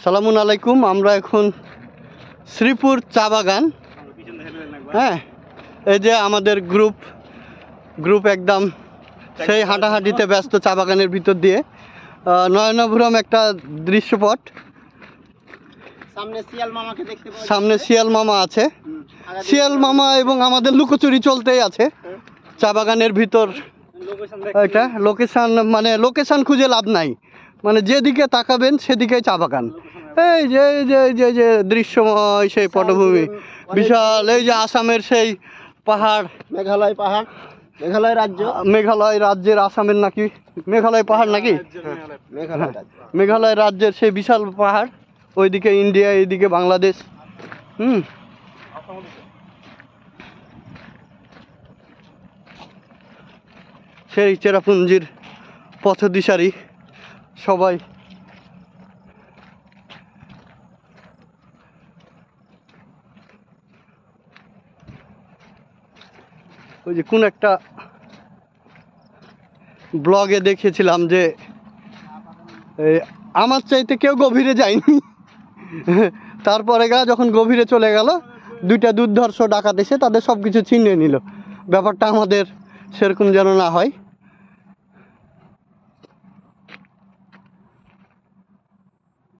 সালামুন আলাইকুম। আমরা এখন শ্রীপুর চা বাগান, হ্যাঁ, এই যে আমাদের গ্রুপ একদম সেই হাঁটাহাঁটিতে ব্যস্ত চা বাগানের ভিতর দিয়ে। নয়নাভিরাম একটা দৃশ্যপট। সামনে শিয়াল মামা আছে, শিয়াল মামা এবং আমাদের লুকোচুরি চলতেই আছে চা বাগানের ভিতর। এটা লোকেশন, মানে লোকেশন খুঁজে লাভ নাই, মানে যেদিকে তাকাবেন সেদিকেই চা বাগান। এই যে এই যে এই যে যে দৃশ্যময় সেই পটভূমি, বিশাল। এই যে আসামের সেই পাহাড়, মেঘালয় পাহাড়, মেঘালয় রাজ্য, মেঘালয় রাজ্যের আসামের নাকি মেঘালয় পাহাড় নাকি, মেঘালয় রাজ্যের সেই বিশাল পাহাড়। ওইদিকে ইন্ডিয়া, এইদিকে বাংলাদেশ। সেই চেরাপুঞ্জির পথদিশারি সবাই। ওই যে কোন একটা ব্লগে দেখেছিলাম যে আমার চাইতে কেউ গভীরে যায়নি, তারপরে যখন গভীরে চলে গেল, দুইটা দুর্ধর্ষ ডাকাত এসে তাদের সব কিছু ছিনিয়ে নিল। ব্যাপারটা আমাদের সেরকম যেন না হয়।